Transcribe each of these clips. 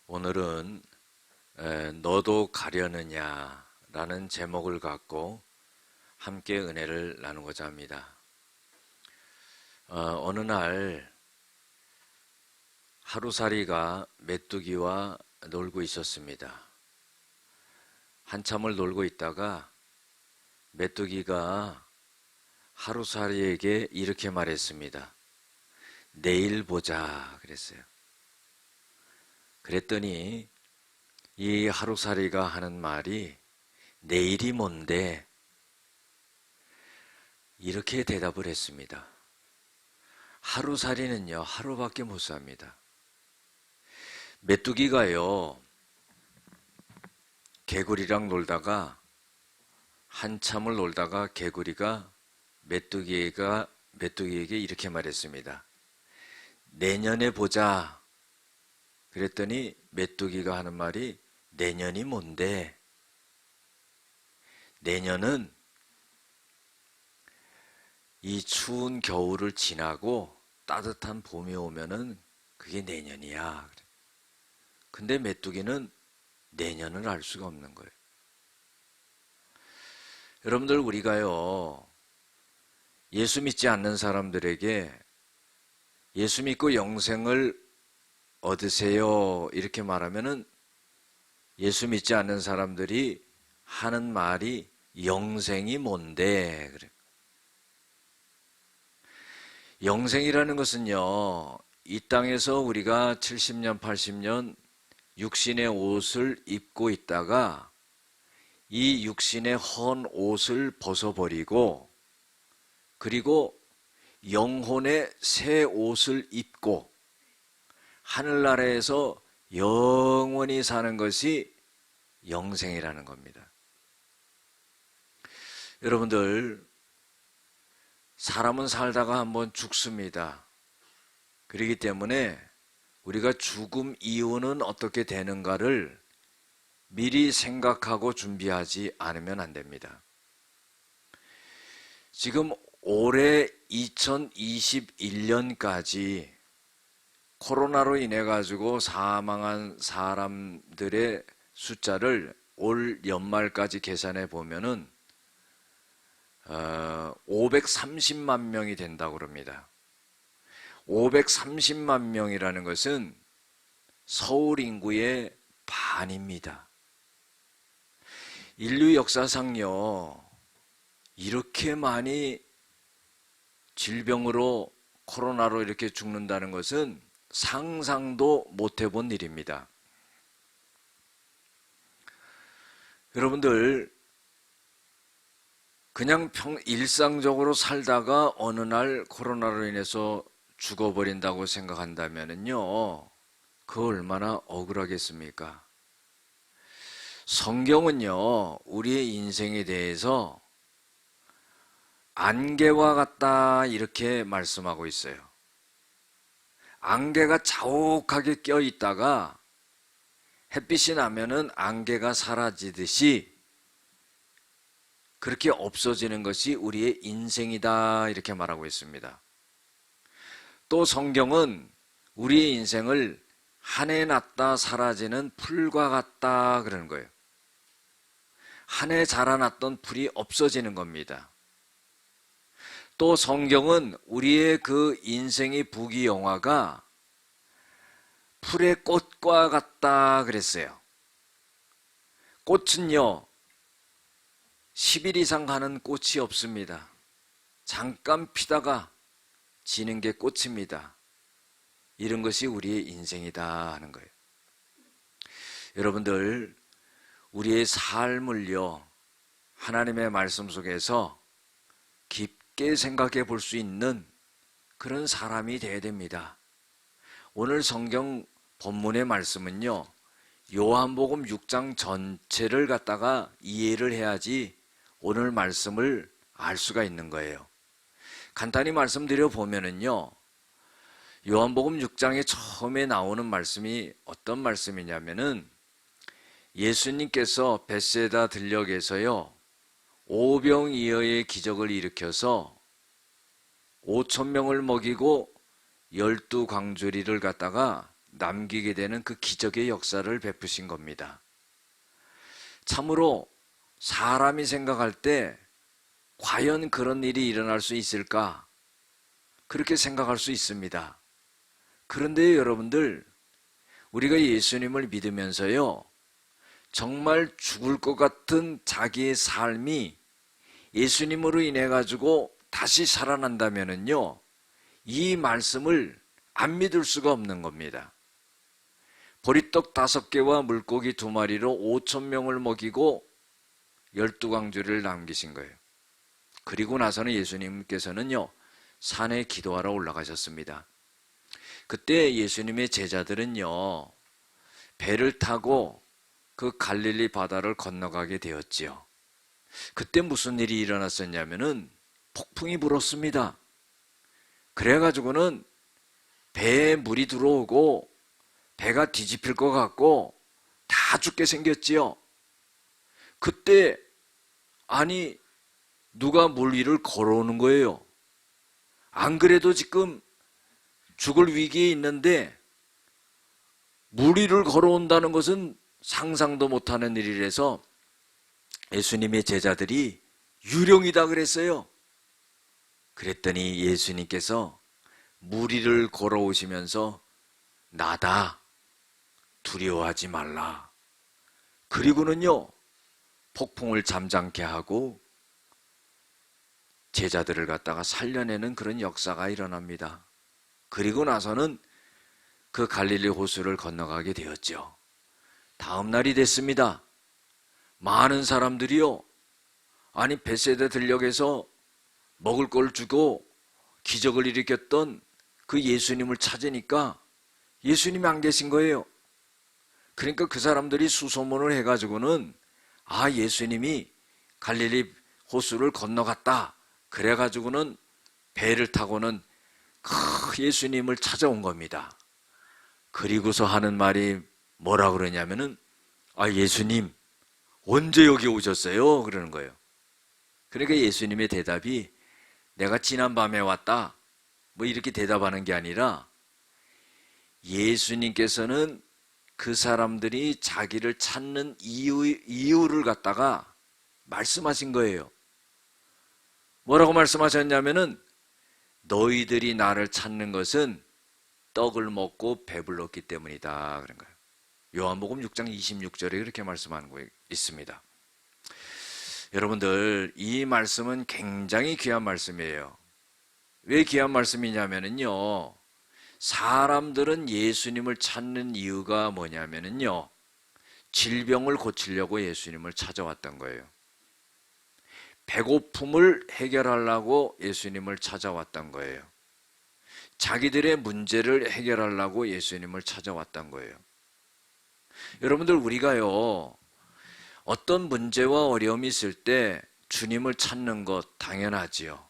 오늘은 너도 가려느냐 라는 제목을 갖고 함께 은혜를 나누고자 합니다. 어느 날 하루살이가 메뚜기와 놀고 있었습니다. 한참을 놀고 있다가 메뚜기가 하루살이에게 이렇게 말했습니다. 내일 보자 그랬어요. 그랬더니 이 하루살이가 하는 말이 내일이 뭔데? 이렇게 대답을 했습니다. 하루살이는요, 하루밖에 못 삽니다. 메뚜기가요, 개구리랑 놀다가 한참을 놀다가 개구리가 메뚜기에게 이렇게 말했습니다. 내년에 보자. 그랬더니 메뚜기가 하는 말이 내년이 뭔데? 내년은 이 추운 겨울을 지나고 따뜻한 봄이 오면은 그게 내년이야. 근데 메뚜기는 내년을 알 수가 없는 거예요. 여러분들, 우리가요, 예수 믿지 않는 사람들에게 예수 믿고 영생을 얻으세요 이렇게 말하면은 예수 믿지 않는 사람들이 하는 말이 영생이 뭔데? 그래. 영생이라는 것은요, 이 땅에서 우리가 70년, 80년 육신의 옷을 입고 있다가 이 육신의 헌 옷을 벗어버리고 그리고 영혼의 새 옷을 입고 하늘나라에서 영원히 사는 것이 영생이라는 겁니다. 여러분들, 사람은 살다가 한번 죽습니다. 그렇기 때문에 우리가 죽음 이후는 어떻게 되는가를 미리 생각하고 준비하지 않으면 안 됩니다. 지금 올해 2021년까지 코로나로 인해 가지고 사망한 사람들의 숫자를 올 연말까지 계산해 보면은 530만 명이 된다고 그럽니다. 530만 명이라는 것은 서울 인구의 반입니다. 인류 역사상요, 이렇게 많이 질병으로 코로나로 이렇게 죽는다는 것은 상상도 못 해본 일입니다. 여러분들, 그냥 일상적으로 살다가 어느 날 코로나로 인해서 죽어버린다고 생각한다면요, 그거 얼마나 억울하겠습니까? 성경은요, 우리의 인생에 대해서 안개와 같다 이렇게 말씀하고 있어요. 안개가 자욱하게 껴 있다가 햇빛이 나면은 안개가 사라지듯이 그렇게 없어지는 것이 우리의 인생이다 이렇게 말하고 있습니다. 또 성경은 우리의 인생을 한 해 났다 사라지는 풀과 같다 그러는 거예요. 한 해 자라났던 풀이 없어지는 겁니다. 또 성경은 우리의 그 인생의 부귀영화가 풀의 꽃과 같다 그랬어요. 꽃은요, 10일 이상 가는 꽃이 없습니다. 잠깐 피다가 지는 게 꽃입니다. 이런 것이 우리의 인생이다 하는 거예요. 여러분들, 우리의 삶을요, 하나님의 말씀 속에서 깊게 생각해 볼 수 있는 그런 사람이 되어야 됩니다. 오늘 성경 본문의 말씀은요, 요한복음 6장 전체를 갖다가 이해를 해야지 오늘 말씀을 알 수가 있는 거예요. 간단히 말씀드려 보면은요, 요한복음 6장에 처음에 나오는 말씀이 어떤 말씀이냐면은 예수님께서 벳세다 들녘에서요, 오병이어의 기적을 일으켜서 5,000명을 먹이고 12광주리를 갖다가 남기게 되는 그 기적의 역사를 베푸신 겁니다. 참으로 사람이 생각할 때 과연 그런 일이 일어날 수 있을까? 그렇게 생각할 수 있습니다. 그런데 여러분들, 우리가 예수님을 믿으면서요, 정말 죽을 것 같은 자기의 삶이 예수님으로 인해 가지고 다시 살아난다면은요, 이 말씀을 안 믿을 수가 없는 겁니다. 보리떡 5개와 물고기 2마리로 5,000명을 먹이고 12광주를 남기신 거예요. 그리고 나서는 예수님께서는요, 산에 기도하러 올라가셨습니다. 그때 예수님의 제자들은요, 배를 타고 그 갈릴리 바다를 건너가게 되었지요. 그때 무슨 일이 일어났었냐면은 폭풍이 불었습니다. 그래가지고는 배에 물이 들어오고 배가 뒤집힐 것 같고 다 죽게 생겼지요. 그때 아니 누가 물 위를 걸어오는 거예요. 안 그래도 지금 죽을 위기에 있는데 물 위를 걸어온다는 것은 상상도 못하는 일이라서 예수님의 제자들이 유령이다 그랬어요. 그랬더니 예수님께서 물 위를 걸어오시면서 나다, 두려워하지 말라. 그리고는요, 폭풍을 잠잠케 하고 제자들을 갖다가 살려내는 그런 역사가 일어납니다. 그리고 나서는 그 갈릴리 호수를 건너가게 되었죠. 다음 날이 됐습니다. 많은 사람들이요, 아니 벳세다 들녘에서 먹을 걸 주고 기적을 일으켰던 그 예수님을 찾으니까 예수님이 안 계신 거예요. 그러니까 그 사람들이 수소문을 해가지고는 아, 예수님이 갈릴리 호수를 건너갔다. 그래가지고는 배를 타고는 예수님을 찾아온 겁니다. 그리고서 하는 말이 뭐라 그러냐면은 아, 예수님 언제 여기 오셨어요? 그러는 거예요. 그러니까 예수님의 대답이 내가 지난밤에 왔다 뭐 이렇게 대답하는 게 아니라 예수님께서는 그 사람들이 자기를 찾는 이유를 갖다가 말씀하신 거예요. 뭐라고 말씀하셨냐면은 너희들이 나를 찾는 것은 떡을 먹고 배불렀기 때문이다 그런 거예요. 요한복음 6장 26절에 그렇게 말씀하는 거 있습니다. 여러분들, 이 말씀은 굉장히 귀한 말씀이에요. 왜 귀한 말씀이냐면요, 사람들은 예수님을 찾는 이유가 뭐냐면요, 질병을 고치려고 예수님을 찾아왔던 거예요. 배고픔을 해결하려고 예수님을 찾아왔던 거예요. 자기들의 문제를 해결하려고 예수님을 찾아왔던 거예요. 여러분들, 우리가요, 어떤 문제와 어려움이 있을 때 주님을 찾는 것 당연하지요.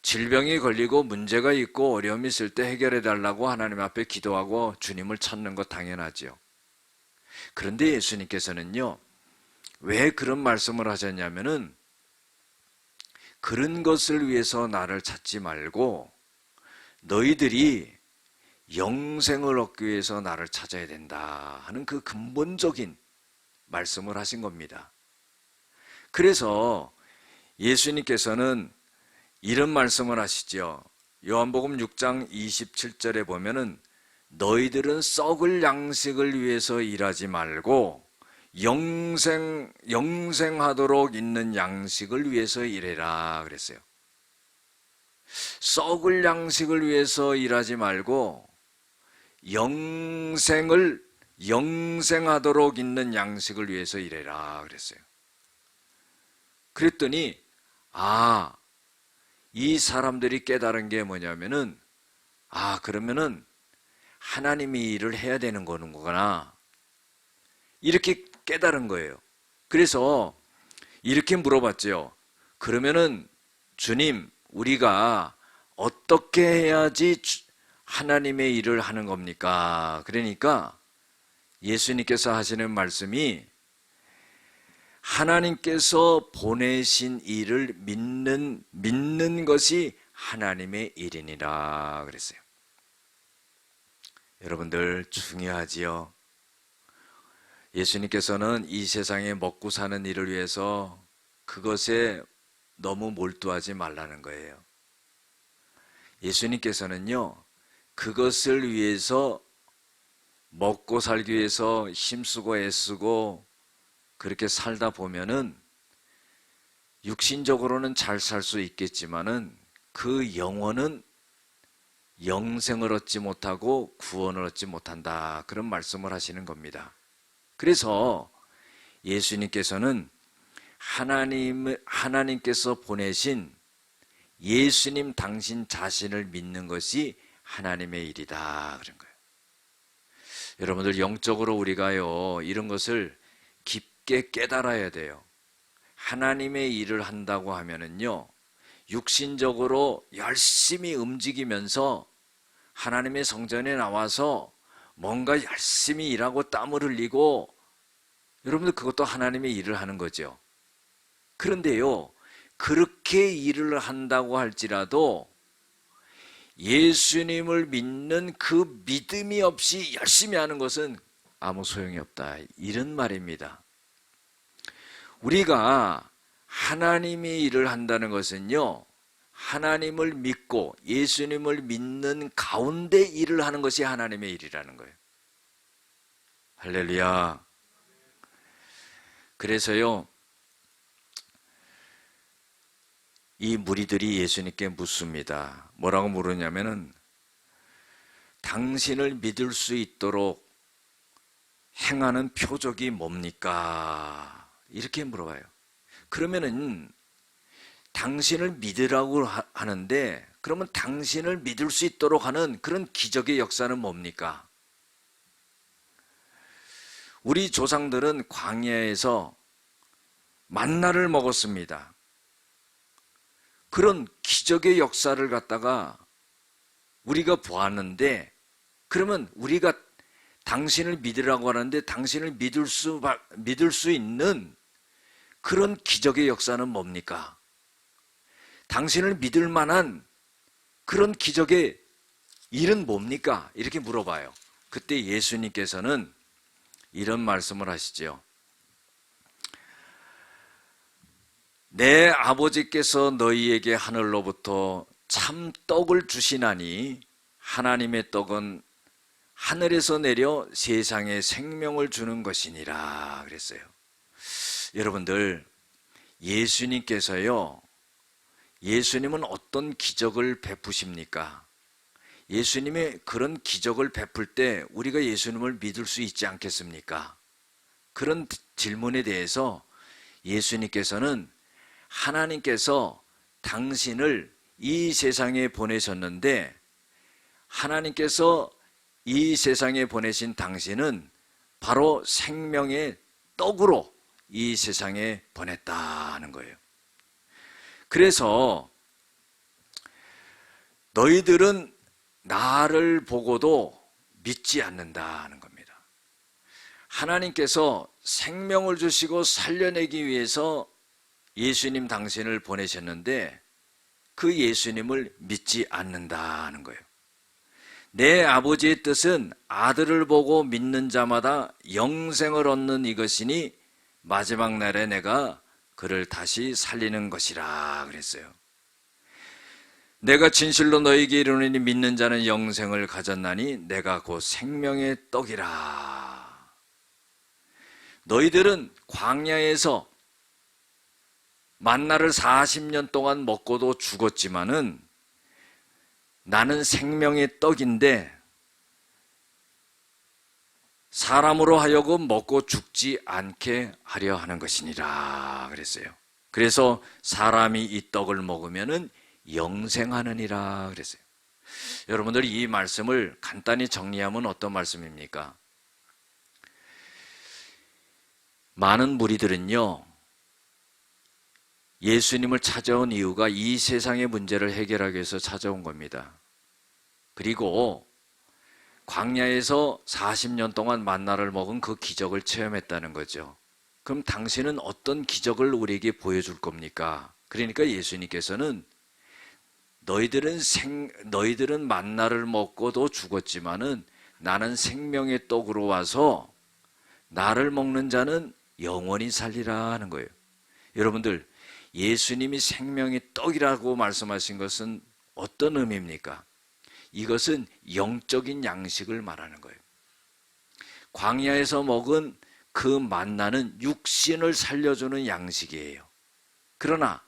질병이 걸리고 문제가 있고 어려움이 있을 때 해결해 달라고 하나님 앞에 기도하고 주님을 찾는 것 당연하지요. 그런데 예수님께서는요, 왜 그런 말씀을 하셨냐면은 그런 것을 위해서 나를 찾지 말고 너희들이 영생을 얻기 위해서 나를 찾아야 된다 하는 그 근본적인 말씀을 하신 겁니다. 그래서 예수님께서는 이런 말씀을 하시죠. 요한복음 6장 27절에 보면은 너희들은 썩을 양식을 위해서 일하지 말고 영생하도록 있는 양식을 위해서 일해라 그랬어요. 썩을 양식을 위해서 일하지 말고 영생하도록 있는 양식을 위해서 일해라 그랬어요. 그랬더니 이 사람들이 깨달은 게 뭐냐면은 그러면은 하나님이 일을 해야 되는 거구나 이렇게 깨달은 거예요. 그래서 이렇게 물어봤죠. 그러면은 주님, 우리가 어떻게 해야지 하나님의 일을 하는 겁니까? 그러니까 예수님께서 하시는 말씀이 하나님께서 보내신 일을 믿는 것이 하나님의 일이니라 그랬어요. 여러분들 중요하지요. 예수님께서는 이 세상에 먹고 사는 일을 위해서 그것에 너무 몰두하지 말라는 거예요. 예수님께서는요, 그것을 위해서 먹고 살기 위해서 힘쓰고 애쓰고 그렇게 살다 보면은 육신적으로는 잘 살 수 있겠지만은 그 영혼은 영생을 얻지 못하고 구원을 얻지 못한다. 그런 말씀을 하시는 겁니다. 그래서 예수님께서는 하나님께서 보내신 예수님 당신 자신을 믿는 것이 하나님의 일이다. 그런 거예요. 여러분들 영적으로 우리가요, 이런 것을 깊게 깨달아야 돼요. 하나님의 일을 한다고 하면은요, 육신적으로 열심히 움직이면서 하나님의 성전에 나와서 뭔가 열심히 일하고 땀을 흘리고, 여러분들 그것도 하나님의 일을 하는 거죠. 그런데요, 그렇게 일을 한다고 할지라도 예수님을 믿는 그 믿음이 없이 열심히 하는 것은 아무 소용이 없다. 이런 말입니다. 우리가 하나님의 일을 한다는 것은요, 하나님을 믿고 예수님을 믿는 가운데 일을 하는 것이 하나님의 일이라는 거예요. 할렐루야. 그래서요, 이 무리들이 예수님께 묻습니다. 뭐라고 물으냐면은, 당신을 믿을 수 있도록 행하는 표적이 뭡니까? 이렇게 물어봐요. 그러면은 당신을 믿으라고 하는데, 그러면 당신을 믿을 수 있도록 하는 그런 기적의 역사는 뭡니까? 우리 조상들은 광야에서 만나를 먹었습니다. 그런 기적의 역사를 갖다가 우리가 보았는데, 그러면 우리가 당신을 믿으라고 하는데 당신을 믿을 수 있는 그런 기적의 역사는 뭡니까? 당신을 믿을 만한 그런 기적의 일은 뭡니까? 이렇게 물어봐요. 그때 예수님께서는 이런 말씀을 하시죠. 내 아버지께서 너희에게 하늘로부터 참 떡을 주시나니 하나님의 떡은 하늘에서 내려 세상에 생명을 주는 것이니라 그랬어요. 여러분들, 예수님께서요, 예수님은 어떤 기적을 베푸십니까? 예수님이 그런 기적을 베풀 때 우리가 예수님을 믿을 수 있지 않겠습니까? 그런 질문에 대해서 예수님께서는, 하나님께서 당신을 이 세상에 보내셨는데, 하나님께서 이 세상에 보내신 당신은 바로 생명의 떡으로 이 세상에 보냈다는 거예요. 그래서 너희들은 나를 보고도 믿지 않는다는 겁니다. 하나님께서 생명을 주시고 살려내기 위해서 예수님 당신을 보내셨는데 그 예수님을 믿지 않는다는 거예요. 내 아버지의 뜻은 아들을 보고 믿는 자마다 영생을 얻는 이것이니 마지막 날에 내가 그를 다시 살리는 것이라 그랬어요. 내가 진실로 너희에게 이르노니 믿는 자는 영생을 가졌나니 내가 곧 생명의 떡이라. 너희들은 광야에서 만나를 40년 동안 먹고도 죽었지만은 나는 생명의 떡인데 사람으로 하여금 먹고 죽지 않게 하려 하는 것이니라 그랬어요. 그래서 사람이 이 떡을 먹으면은 영생하느니라 그랬어요. 여러분들이 이 말씀을 간단히 정리하면 어떤 말씀입니까? 많은 무리들은요, 예수님을 찾아온 이유가 이 세상의 문제를 해결하기 위해서 찾아온 겁니다. 그리고 광야에서 40년 동안 만나를 먹은 그 기적을 체험했다는 거죠. 그럼 당신은 어떤 기적을 우리에게 보여줄 겁니까? 그러니까 예수님께서는 너희들은 만나를 먹고도 죽었지만은 나는 생명의 떡으로 와서 나를 먹는 자는 영원히 살리라 하는 거예요. 여러분들, 예수님이 생명의 떡이라고 말씀하신 것은 어떤 의미입니까? 이것은 영적인 양식을 말하는 거예요. 광야에서 먹은 그 만나는 육신을 살려주는 양식이에요. 그러나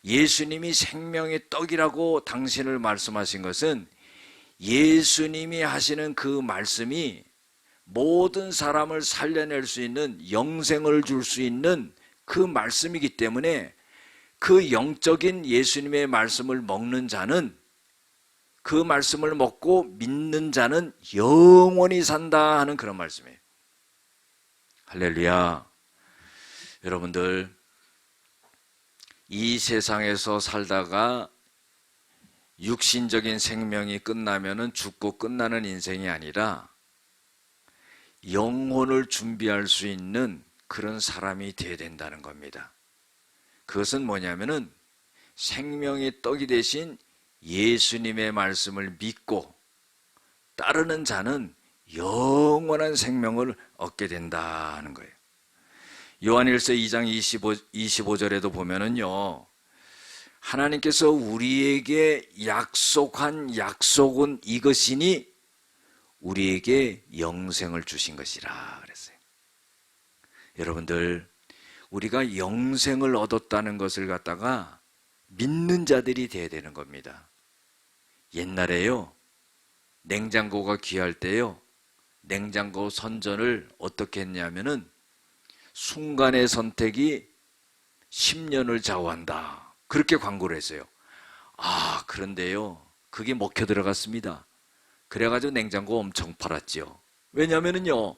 예수님이 생명의 떡이라고 당신을 말씀하신 것은 예수님이 하시는 그 말씀이 모든 사람을 살려낼 수 있는, 영생을 줄 수 있는 그 말씀이기 때문에 그 영적인 예수님의 말씀을 먹는 자는, 그 말씀을 먹고 믿는 자는 영원히 산다 하는 그런 말씀이에요. 할렐루야. 여러분들, 이 세상에서 살다가 육신적인 생명이 끝나면은 죽고 끝나는 인생이 아니라 영혼을 준비할 수 있는 그런 사람이 되어야 된다는 겁니다. 그것은 뭐냐면은 생명의 떡이 되신 예수님의 말씀을 믿고 따르는 자는 영원한 생명을 얻게 된다는 거예요. 요한일서 2장 25절에도 보면은요, 하나님께서 우리에게 약속한 약속은 이것이니 우리에게 영생을 주신 것이라 그랬어요. 여러분들, 우리가 영생을 얻었다는 것을 갖다가 믿는 자들이 돼야 되는 겁니다. 옛날에요, 냉장고가 귀할 때요, 냉장고 선전을 어떻게 했냐면은 순간의 선택이 10년을 좌우한다, 그렇게 광고를 했어요. 그런데요, 그게 먹혀 들어갔습니다. 그래가지고 냉장고 엄청 팔았죠. 왜냐면은요,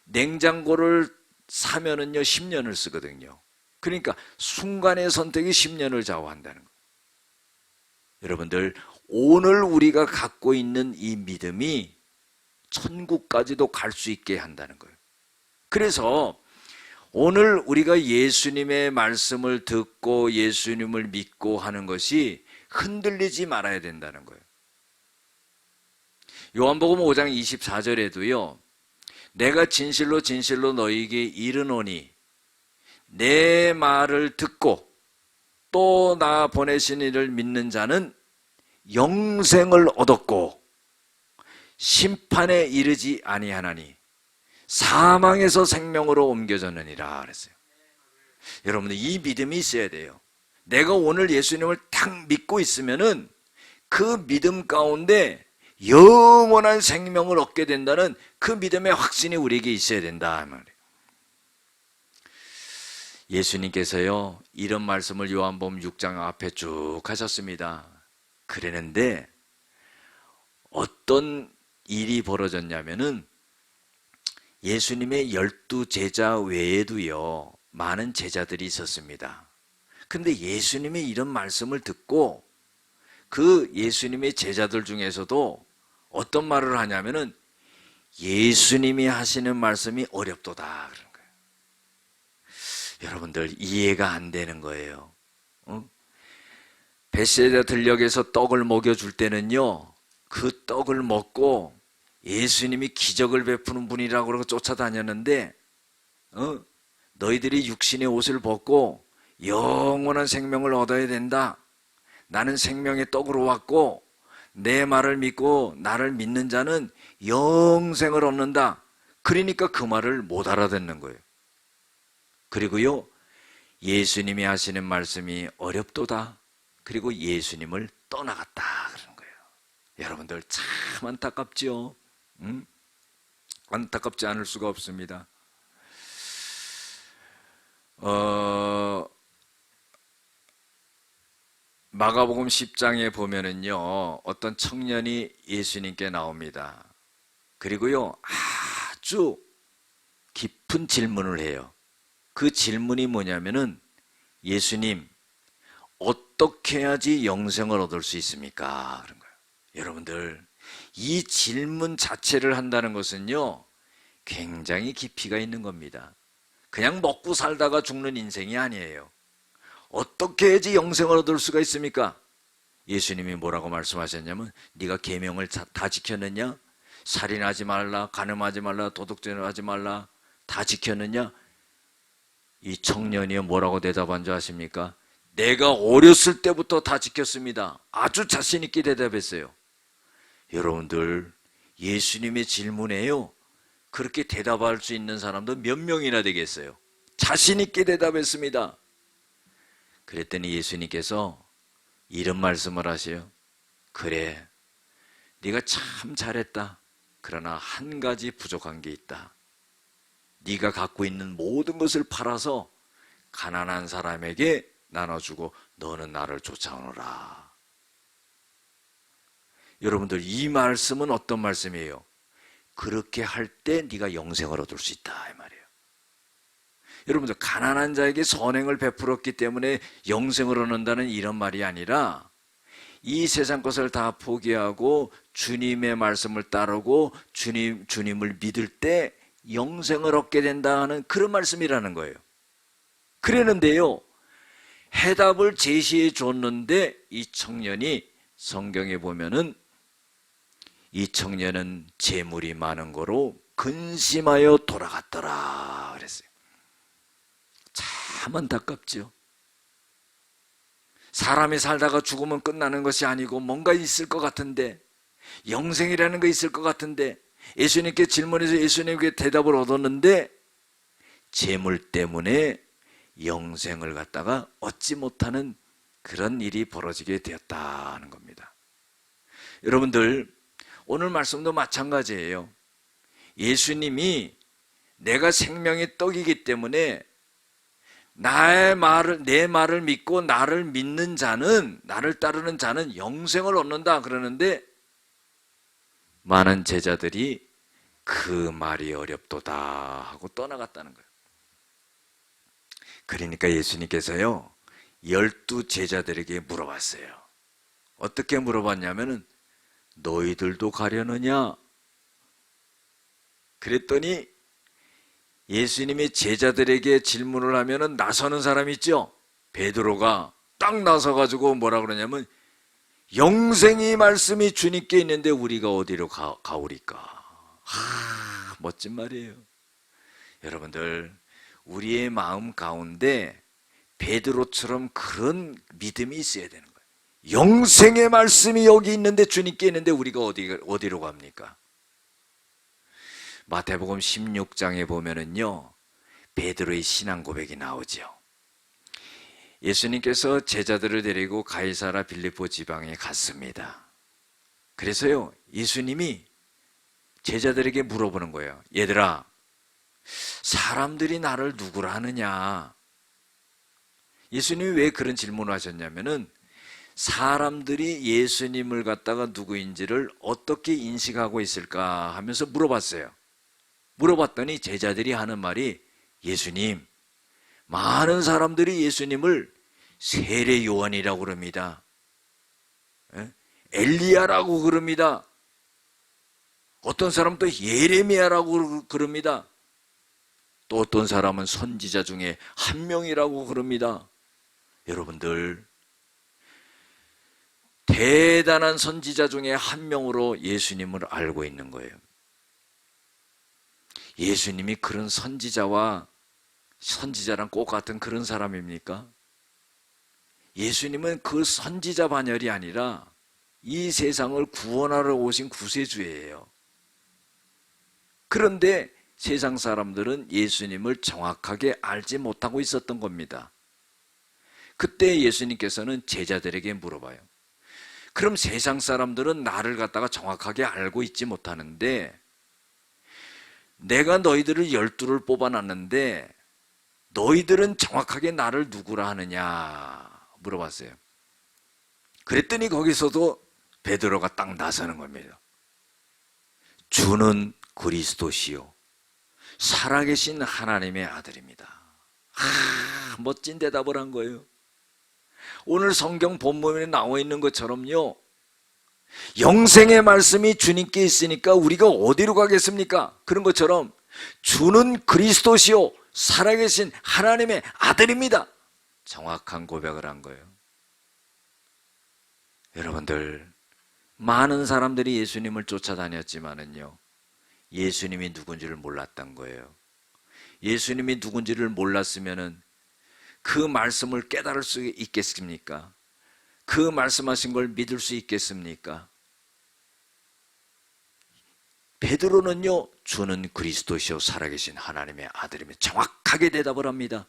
냉장고를 사면은요 10년을 쓰거든요. 그러니까 순간의 선택이 10년을 좌우한다는 거예요. 여러분들, 오늘 우리가 갖고 있는 이 믿음이 천국까지도 갈 수 있게 한다는 거예요. 그래서 오늘 우리가 예수님의 말씀을 듣고 예수님을 믿고 하는 것이 흔들리지 말아야 된다는 거예요. 요한복음 5장 24절에도요, 내가 진실로 진실로 너희에게 이르노니 내 말을 듣고 또 나 보내신 이를 믿는 자는 영생을 얻었고 심판에 이르지 아니하나니 사망에서 생명으로 옮겨졌느니라 그랬어요. 여러분들, 이 믿음이 있어야 돼요. 내가 오늘 예수님을 딱 믿고 있으면은 그 믿음 가운데 영원한 생명을 얻게 된다는 그 믿음의 확신이 우리에게 있어야 된다 말이에요. 예수님께서요, 이런 말씀을 요한복음 6장 앞에 쭉 하셨습니다. 그랬는데 어떤 일이 벌어졌냐면은 예수님의 12제자 외에도요, 많은 제자들이 있었습니다. 근데 예수님의 이런 말씀을 듣고 그 예수님의 제자들 중에서도 어떤 말을 하냐면은 예수님이 하시는 말씀이 어렵도다 그런 거예요. 여러분들, 이해가 안 되는 거예요. 벳세다 들녘에서 떡을 먹여줄 때는요, 그 떡을 먹고 예수님이 기적을 베푸는 분이라고 그러고 쫓아다녔는데, 너희들이 육신의 옷을 벗고 영원한 생명을 얻어야 된다, 나는 생명의 떡으로 왔고 내 말을 믿고 나를 믿는 자는 영생을 얻는다. 그러니까 그 말을 못 알아듣는 거예요. 그리고요, 예수님이 하시는 말씀이 어렵도다. 그리고 예수님을 떠나갔다 그러는 거예요. 여러분들, 참 안타깝죠? 안타깝지 않을 수가 없습니다. 마가복음 10장에 보면은요, 어떤 청년이 예수님께 나옵니다. 그리고요, 아주 깊은 질문을 해요. 그 질문이 뭐냐면은, 예수님, 어떻게 해야지 영생을 얻을 수 있습니까? 그런 거예요. 여러분들, 이 질문 자체를 한다는 것은요, 굉장히 깊이가 있는 겁니다. 그냥 먹고 살다가 죽는 인생이 아니에요. 어떻게 해야지 영생을 얻을 수가 있습니까? 예수님이 뭐라고 말씀하셨냐면, 네가 계명을 다 지켰느냐? 살인하지 말라, 간음하지 말라, 도둑질하지 말라 다 지켰느냐? 이 청년이 뭐라고 대답한 줄 아십니까? 내가 어렸을 때부터 다 지켰습니다. 아주 자신 있게 대답했어요. 여러분들, 예수님의 질문에요, 그렇게 대답할 수 있는 사람도 몇 명이나 되겠어요? 자신 있게 대답했습니다. 그랬더니 예수님께서 이런 말씀을 하세요. 그래, 네가 참 잘했다. 그러나 한 가지 부족한 게 있다. 네가 갖고 있는 모든 것을 팔아서 가난한 사람에게 나눠주고 너는 나를 쫓아오너라. 여러분들, 이 말씀은 어떤 말씀이에요? 그렇게 할 때 네가 영생을 얻을 수 있다, 이 말이에요. 여러분들, 가난한 자에게 선행을 베풀었기 때문에 영생을 얻는다는 이런 말이 아니라, 이 세상 것을 다 포기하고 주님의 말씀을 따르고 주님을 믿을 때 영생을 얻게 된다는 그런 말씀이라는 거예요. 그랬는데요, 해답을 제시해 줬는데 이 청년이, 성경에 보면은 이 청년은 재물이 많은 거로 근심하여 돌아갔더라 그랬어요. 참 안타깝죠. 사람이 살다가 죽으면 끝나는 것이 아니고 뭔가 있을 것 같은데, 영생이라는 거 있을 것 같은데, 예수님께 질문해서 예수님께 대답을 얻었는데 재물 때문에 영생을 갖다가 얻지 못하는 그런 일이 벌어지게 되었다는 겁니다. 여러분들, 오늘 말씀도 마찬가지예요. 예수님이 내가 생명의 떡이기 때문에 내 말을 믿고 나를 믿는 자는, 나를 따르는 자는 영생을 얻는다 그러는데, 많은 제자들이 그 말이 어렵도다 하고 떠나갔다는 거예요. 그러니까 예수님께서요, 12 제자들에게 물어봤어요. 어떻게 물어봤냐면은, 너희들도 가려느냐? 그랬더니 예수님이 제자들에게 질문을 하면은 나서는 사람 있죠? 베드로가 딱 나서가지고 뭐라 그러냐면, 영생의 말씀이 주님께 있는데 우리가 어디로 가오리까? 멋진 말이에요. 여러분들, 우리의 마음 가운데 베드로처럼 그런 믿음이 있어야 되는 거예요. 영생의 말씀이 여기 있는데, 주님께 있는데 우리가 어디로 갑니까? 마태복음 16장에 보면은요, 베드로의 신앙 고백이 나오죠. 예수님께서 제자들을 데리고 가이사라 빌립보 지방에 갔습니다. 그래서요, 예수님이 제자들에게 물어보는 거예요. 얘들아, 사람들이 나를 누구라 하느냐? 예수님이 왜 그런 질문을 하셨냐면은, 사람들이 예수님을 갖다가 누구인지를 어떻게 인식하고 있을까 하면서 물어봤어요. 물어봤더니 제자들이 하는 말이, 예수님, 많은 사람들이 예수님을 세례 요한이라고 그럽니다. 엘리야라고 그럽니다. 어떤 사람은 또 예레미야라고 그럽니다. 또 어떤 사람은 선지자 중에 한 명이라고 그럽니다. 여러분들, 대단한 선지자 중에 한 명으로 예수님을 알고 있는 거예요. 예수님이 그런 선지자랑 꼭 같은 그런 사람입니까? 예수님은 그 선지자 반열이 아니라 이 세상을 구원하러 오신 구세주예요. 그런데 세상 사람들은 예수님을 정확하게 알지 못하고 있었던 겁니다. 그때 예수님께서는 제자들에게 물어봐요. 그럼 세상 사람들은 나를 갖다가 정확하게 알고 있지 못하는데, 내가 너희들을 12를 뽑아놨는데 너희들은 정확하게 나를 누구라 하느냐 물어봤어요. 그랬더니 거기서도 베드로가 딱 나서는 겁니다. 주는 그리스도시요 살아계신 하나님의 아들입니다. 멋진 대답을 한 거예요. 오늘 성경 본문에 나와 있는 것처럼요, 영생의 말씀이 주님께 있으니까 우리가 어디로 가겠습니까? 그런 것처럼 주는 그리스도시요 살아계신 하나님의 아들입니다. 정확한 고백을 한 거예요. 여러분들, 많은 사람들이 예수님을 쫓아다녔지만은요, 예수님이 누군지를 몰랐던 거예요. 예수님이 누군지를 몰랐으면은 그 말씀을 깨달을 수 있겠습니까? 그 말씀하신 걸 믿을 수 있겠습니까? 베드로는요, 주는 그리스도시요 살아계신 하나님의 아들이며 정확하게 대답을 합니다.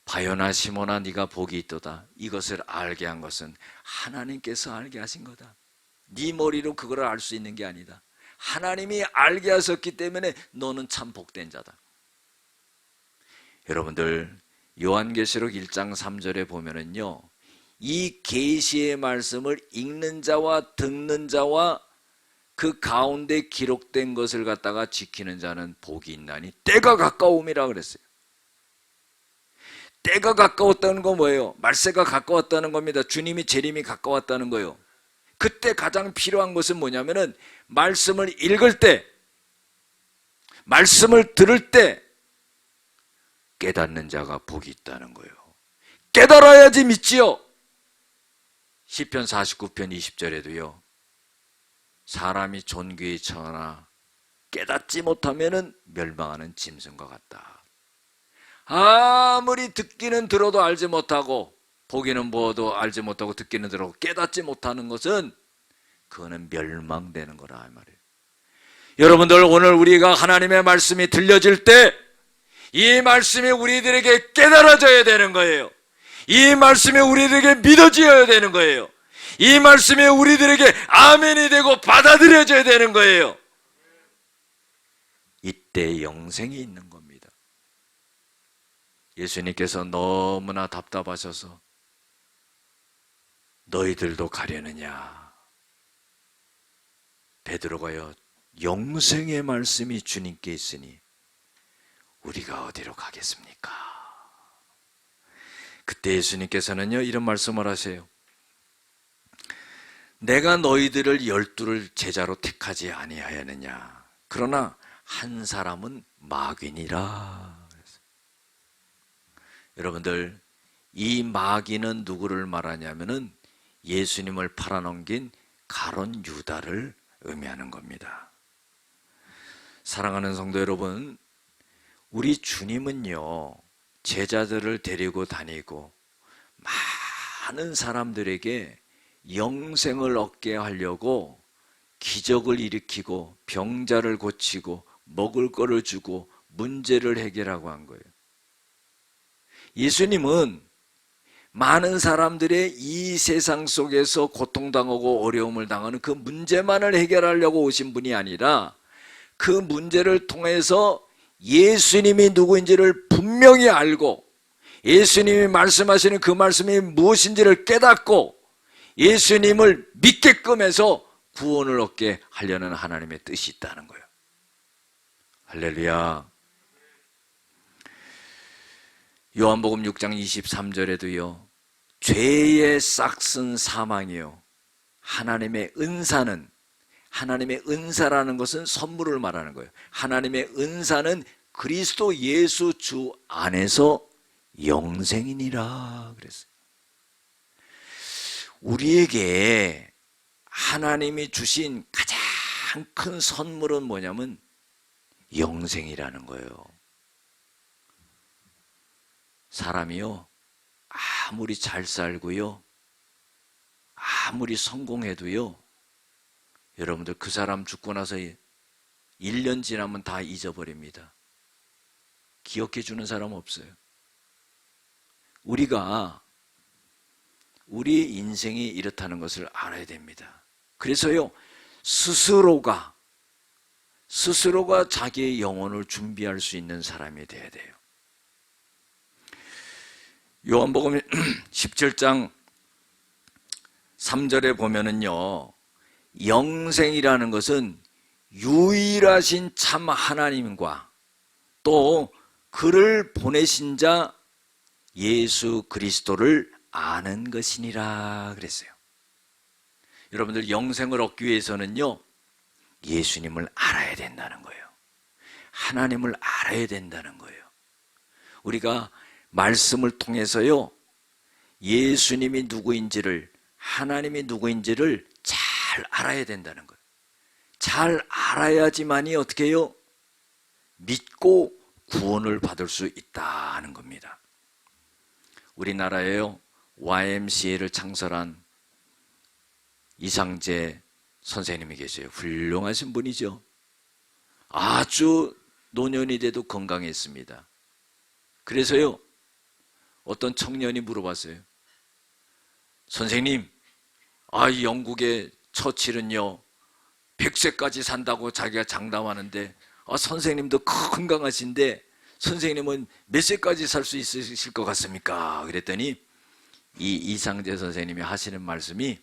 바요나 시몬아, 네가 복이 있도다. 이것을 알게 한 것은 하나님께서 알게 하신 거다. 네 머리로 그걸 알 수 있는 게 아니다. 하나님이 알게 하셨기 때문에 너는 참 복된 자다. 여러분들, 요한계시록 1장 3절에 보면은요, 이 계시의 말씀을 읽는 자와 듣는 자와 그 가운데 기록된 것을 갖다가 지키는 자는 복이 있나니 때가 가까움이라 그랬어요. 때가 가까웠다는 건 뭐예요? 말세가 가까웠다는 겁니다. 주님이 재림이 가까웠다는 거예요. 그때 가장 필요한 것은 뭐냐면은 말씀을 읽을 때, 말씀을 들을 때 깨닫는 자가 복이 있다는 거예요. 깨달아야지 믿지요. 시편 49편 20절에도요, 사람이 존귀에 처하나 깨닫지 못하면은 멸망하는 짐승과 같다. 아무리 듣기는 들어도 알지 못하고, 보기는 보아도 알지 못하고, 듣기는 들어도 깨닫지 못하는 것은 그거는 멸망되는 거라 이 말이에요. 여러분들, 오늘 우리가 하나님의 말씀이 들려질 때 이 말씀이 우리들에게 깨달아져야 되는 거예요. 이 말씀이 우리들에게 믿어져야 되는 거예요. 이 말씀이 우리들에게 아멘이 되고 받아들여져야 되는 거예요. 이때 영생이 있는 겁니다. 예수님께서 너무나 답답하셔서 너희들도 가려느냐? 베드로가요, 영생의 말씀이 주님께 있으니 우리가 어디로 가겠습니까? 그때 예수님께서는요, 이런 말씀을 하세요. 내가 너희들을 12를 제자로 택하지 아니하였느냐? 그러나 한 사람은 마귀니라. 여러분들, 이 마귀는 누구를 말하냐면은 예수님을 팔아넘긴 가룟 유다를 의미하는 겁니다. 사랑하는 성도 여러분, 우리 주님은요, 제자들을 데리고 다니고 많은 사람들에게 영생을 얻게 하려고 기적을 일으키고 병자를 고치고 먹을 거를 주고 문제를 해결하고 한 거예요. 예수님은 많은 사람들의 이 세상 속에서 고통당하고 어려움을 당하는 그 문제만을 해결하려고 오신 분이 아니라 그 문제를 통해서 예수님이 누구인지를 분명히 알고 예수님이 말씀하시는 그 말씀이 무엇인지를 깨닫고 예수님을 믿게끔 해서 구원을 얻게 하려는 하나님의 뜻이 있다는 거예요. 할렐루야. 요한복음 6장 23절에도요, 죄의 싹슨 사망이요, 하나님의 은사라는 것은 선물을 말하는 거예요. 하나님의 은사는 그리스도 예수 주 안에서 영생이니라 그랬어요. 우리에게 하나님이 주신 가장 큰 선물은 뭐냐면 영생이라는 거예요. 사람이요, 아무리 잘 살고요, 아무리 성공해도요, 여러분들 그 사람 죽고 나서 1년 지나면 다 잊어버립니다. 기억해 주는 사람 없어요. 우리가 우리 인생이 이렇다는 것을 알아야 됩니다. 그래서요, 스스로가 자기의 영혼을 준비할 수 있는 사람이 돼야 돼요. 요한복음 17장 3절에 보면은요, 영생이라는 것은 유일하신 참 하나님과 또 그를 보내신 자 예수 그리스도를 아는 것이니라 그랬어요. 여러분들, 영생을 얻기 위해서는요, 예수님을 알아야 된다는 거예요. 하나님을 알아야 된다는 거예요. 우리가 말씀을 통해서요, 예수님이 누구인지를 하나님이 누구인지를 잘 알아야 된다는 거예요. 잘 알아야지만이 어떻게 해요? 믿고 구원을 받을 수 있다는 겁니다. 우리나라에요, YMCA를 창설한 이상재 선생님이 계세요. 훌륭하신 분이죠. 아주 노년이 돼도 건강했습니다. 그래서요, 어떤 청년이 물어봤어요. 선생님, 이 영국의 처칠은요 100세까지 산다고 자기가 장담하는데 선생님도 건강하신데 선생님은 몇 세까지 살 수 있으실 것 같습니까? 그랬더니 이 이상재 선생님이 하시는 말씀이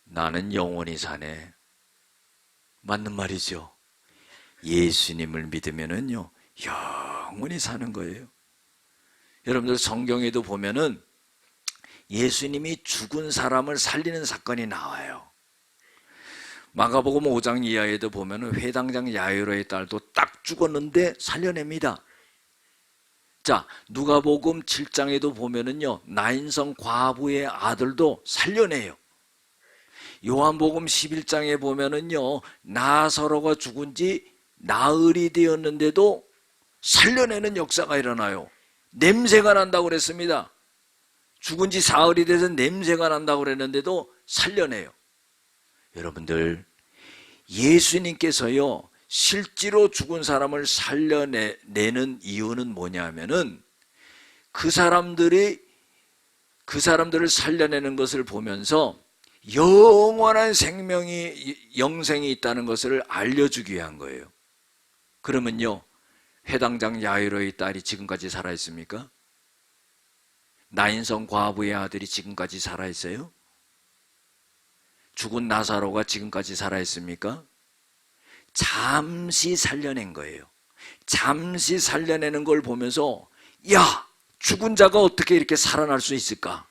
나는 영원히 사네. 맞는 말이죠. 예수님을 믿으면은요 영원히 사는 거예요. 여러분들 성경에도 보면은 예수님이 죽은 사람을 살리는 사건이 나와요. 마가복음 5장 이하에도 보면은 회당장 야이로의 딸도 딱 죽었는데 살려냅니다. 자, 누가복음 7장에도 보면은요 나인성 과부의 아들도 살려내요. 요한복음 11장에 보면은요 나사로가 죽은 지 나흘이 되었는데도 살려내는 역사가 일어나요. 냄새가 난다고 그랬습니다. 죽은 지 사흘이 돼서 냄새가 난다고 그랬는데도 살려내요. 여러분들, 예수님께서요 실제로 죽은 사람을 살려내는 이유는 뭐냐면은 그 사람들을 살려내는 것을 보면서 영원한 영생이 있다는 것을 알려주기 위한 거예요. 그러면요 회당장 야이로의 딸이 지금까지 살아있습니까? 나인성 과부의 아들이 지금까지 살아있어요? 죽은 나사로가 지금까지 살아있습니까? 잠시 살려낸 거예요. 잠시 살려내는 걸 보면서 야, 죽은 자가 어떻게 이렇게 살아날 수 있을까?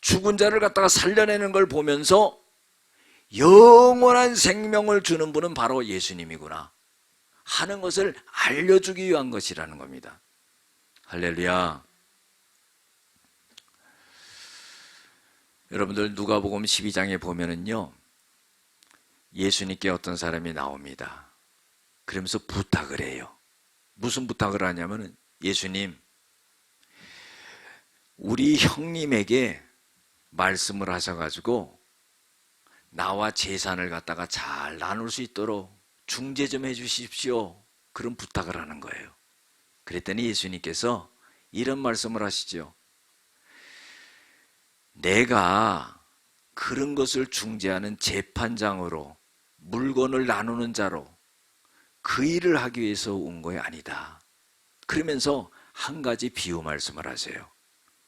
죽은 자를 갖다가 살려내는 걸 보면서 영원한 생명을 주는 분은 바로 예수님이구나 하는 것을 알려주기 위한 것이라는 겁니다. 할렐루야. 여러분들 누가복음 12장에 보면은요 예수님께 어떤 사람이 나옵니다. 그러면서 부탁을 해요. 무슨 부탁을 하냐면은 예수님, 우리 형님에게 말씀을 하셔가지고 나와 재산을 갖다가 잘 나눌 수 있도록 중재 좀 해주십시오. 그런 부탁을 하는 거예요. 그랬더니 예수님께서 이런 말씀을 하시죠. 내가 그런 것을 중재하는 재판장으로 물건을 나누는 자로 그 일을 하기 위해서 온 것이 아니다. 그러면서 한 가지 비유 말씀을 하세요.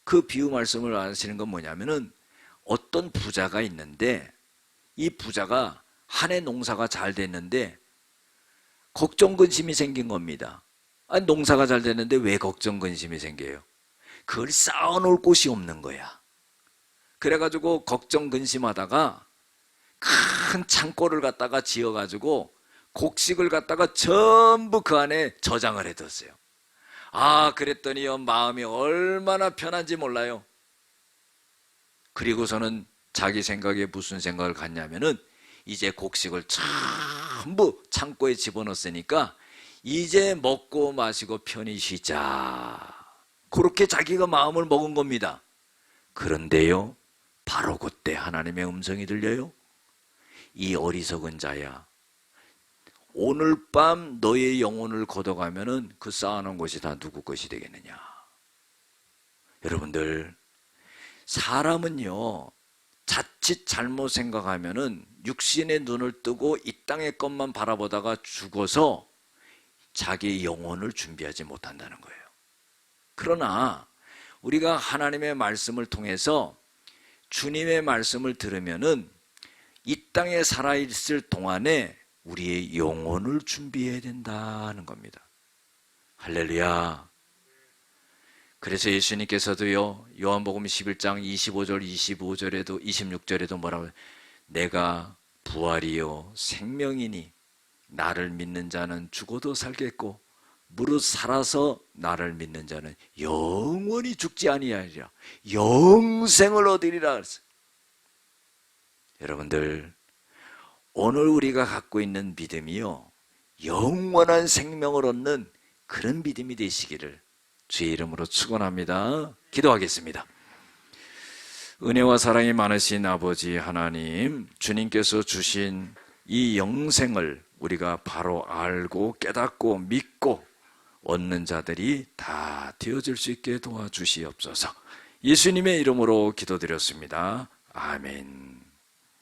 그 비유 말씀을 하시는 건 뭐냐면은 어떤 부자가 있는데 이 부자가 한 해 농사가 잘 됐는데 걱정 근심이 생긴 겁니다. 농사가 잘 됐는데 왜 걱정 근심이 생겨요? 그걸 쌓아놓을 곳이 없는 거야. 그래가지고 걱정 근심하다가 큰 창고를 갖다가 지어가지고 곡식을 갖다가 전부 그 안에 저장을 해뒀어요. 그랬더니요 마음이 얼마나 편한지 몰라요. 그리고서는 자기 생각에 무슨 생각을 갖냐면은 이제 곡식을 전부 창고에 집어넣었으니까 이제 먹고 마시고 편히 쉬자. 그렇게 자기가 마음을 먹은 겁니다. 그런데요 바로 그때 하나님의 음성이 들려요. 이 어리석은 자야, 오늘 밤 너의 영혼을 걷어가면은 그 쌓아놓은 것이 다 누구 것이 되겠느냐. 여러분들, 사람은요 자칫 잘못 생각하면은 육신의 눈을 뜨고 이 땅의 것만 바라보다가 죽어서 자기의 영혼을 준비하지 못한다는 거예요. 그러나 우리가 하나님의 말씀을 통해서 주님의 말씀을 들으면은 이 땅에 살아있을 동안에 우리의 영혼을 준비해야 된다는 겁니다. 할렐루야. 그래서 예수님께서도요 요한복음 11장 25절 25절에도 26절에도 뭐라고 해요? 내가 부활이요 생명이니 나를 믿는 자는 죽어도 살겠고 무릇 살아서 나를 믿는 자는 영원히 죽지 아니하리라 영생을 얻으리라 그랬어요. 여러분들, 오늘 우리가 갖고 있는 믿음이요, 영원한 생명을 얻는 그런 믿음이 되시기를 주의 이름으로 축원합니다. 기도하겠습니다. 은혜와 사랑이 많으신 아버지 하나님, 주님께서 주신 이 영생을 우리가 바로 알고 깨닫고 믿고 얻는 자들이 다 되어질 수 있게 도와주시옵소서. 예수님의 이름으로 기도드렸습니다. 아멘.